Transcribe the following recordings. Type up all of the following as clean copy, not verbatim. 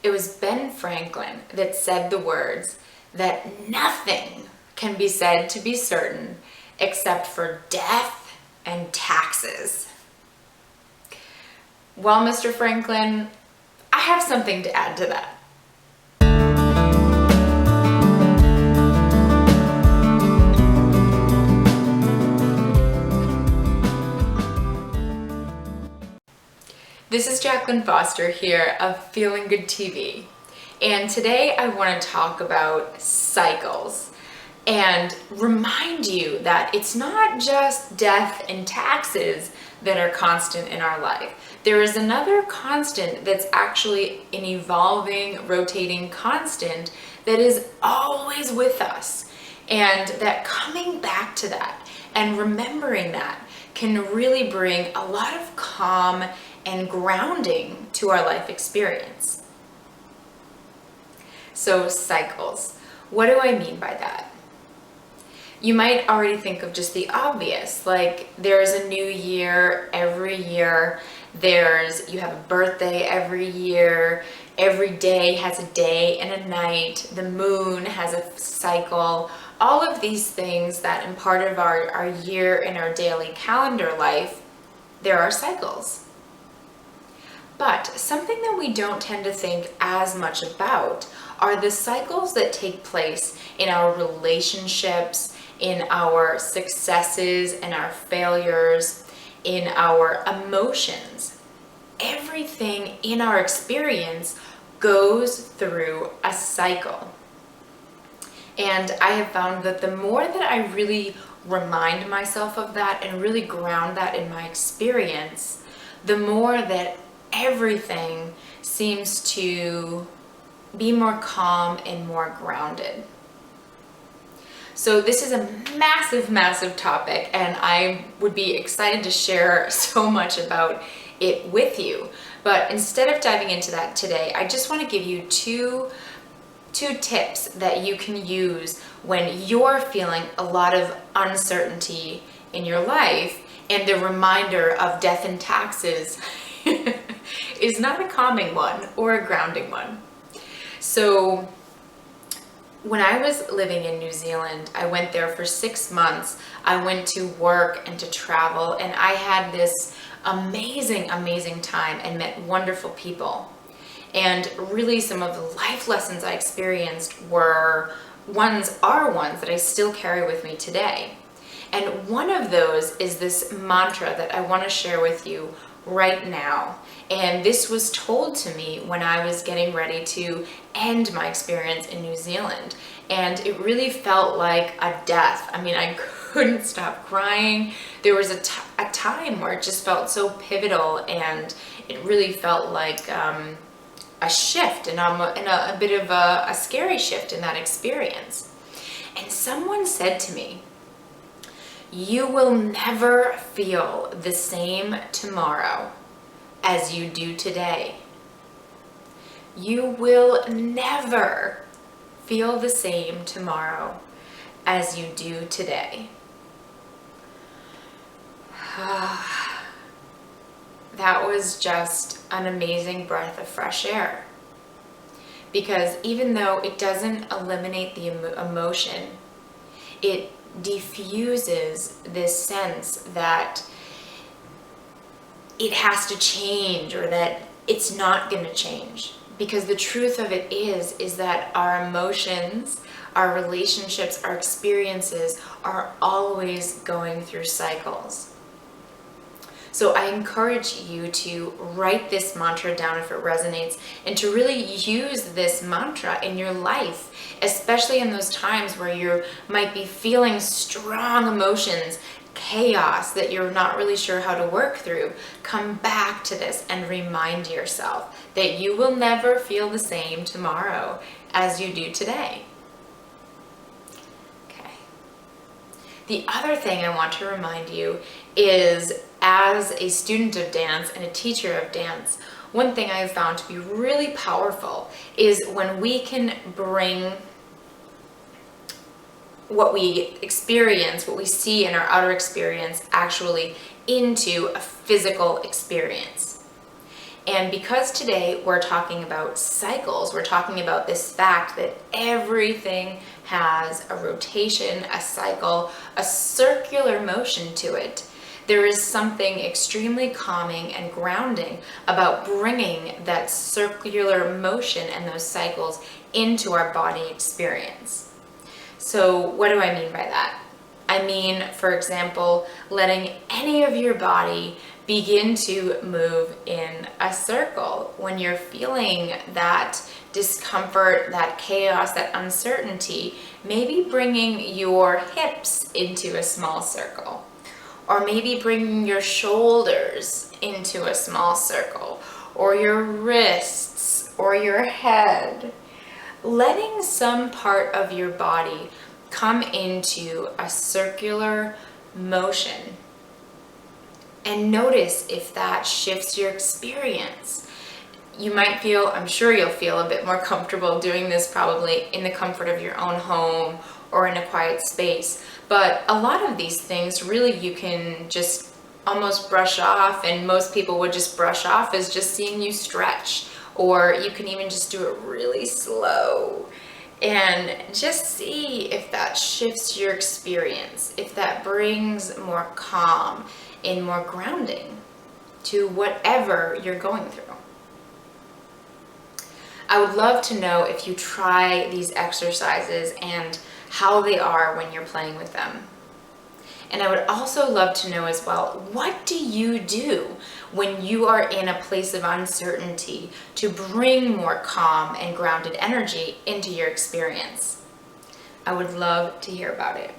It was Ben Franklin that said the words that nothing can be said to be certain except for death and taxes. Well, Mr. Franklin, I have something to add to that. This is Jacqueline Foster here of Feeling Good TV, and today I want to talk about cycles and remind you that it's not just death and taxes that are constant in our life. There is another constant that's actually an evolving, rotating constant that is always with us, and that coming back to that and remembering that can really bring a lot of calm and grounding to our life experience. So cycles, what do I mean by that? You might already think of just the obvious, like there's a new year every year, you have a birthday every year, every day has a day and a night, the moon has a cycle, all of these things that in part of our year in our daily calendar life, there are cycles. But something that we don't tend to think as much about are the cycles that take place in our relationships, in our successes and our failures, in our emotions. Everything in our experience goes through a cycle. And I have found that the more that I really remind myself of that and really ground that in my experience, the more that everything seems to be more calm and more grounded. So this is a massive, massive topic, and I would be excited to share so much about it with you. But instead of diving into that today, I just want to give you two tips that you can use when you're feeling a lot of uncertainty in your life, and the reminder of death and taxes is not a calming one or a grounding one. So when I was living in New Zealand, I went there for 6 months. I went to work and to travel, and I had this amazing, amazing time and met wonderful people. And really some of the life lessons I experienced are ones that I still carry with me today. And one of those is this mantra that I want to share with you right now. And this was told to me when I was getting ready to end my experience in New Zealand. And it really felt like a death. I mean, I couldn't stop crying. There was a time where it just felt so pivotal, and it really felt like a shift and a bit of a scary shift in that experience. And someone said to me, "You will never feel the same tomorrow as you do today. You will never feel the same tomorrow as you do today." That was just an amazing breath of fresh air. Because even though it doesn't eliminate the emotion, it diffuses this sense that it has to change, or that it's not going to change. Because the truth of it is that our emotions, our relationships, our experiences are always going through cycles. So I encourage you to write this mantra down if it resonates, and to really use this mantra in your life, especially in those times where you might be feeling strong emotions, chaos that you're not really sure how to work through. Come back to this and remind yourself that you will never feel the same tomorrow as you do today. Okay. The other thing I want to remind you is, as a student of dance and a teacher of dance, one thing I have found to be really powerful is when we can bring what we experience, what we see in our outer experience, actually into a physical experience. And because today we're talking about cycles, we're talking about this fact that everything has a rotation, a cycle, a circular motion to it. There is something extremely calming and grounding about bringing that circular motion and those cycles into our body experience. So what do I mean by that? I mean, for example, letting any of your body begin to move in a circle. When you're feeling that discomfort, that chaos, that uncertainty, maybe bringing your hips into a small circle. Or maybe bringing your shoulders into a small circle, or your wrists, or your head. Letting some part of your body come into a circular motion. And notice if that shifts your experience. You might feel, I'm sure you'll feel a bit more comfortable doing this probably in the comfort of your own home or in a quiet space. But a lot of these things really you can just almost brush off, and most people would just brush off as just seeing you stretch, or you can even just do it really slow. And just see if that shifts your experience, if that brings more calm and more grounding to whatever you're going through. I would love to know if you try these exercises and how they are when you're playing with them. And I would also love to know as well, what do you do when you are in a place of uncertainty to bring more calm and grounded energy into your experience? I would love to hear about it.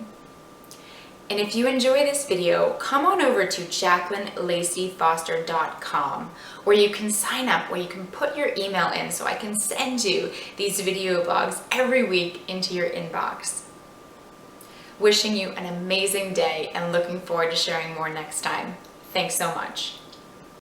And if you enjoy this video, come on over to JacquelineLaceyFoster.com, where you can sign up, where you can put your email in so I can send you these video blogs every week into your inbox. Wishing you an amazing day and looking forward to sharing more next time. Thanks so much.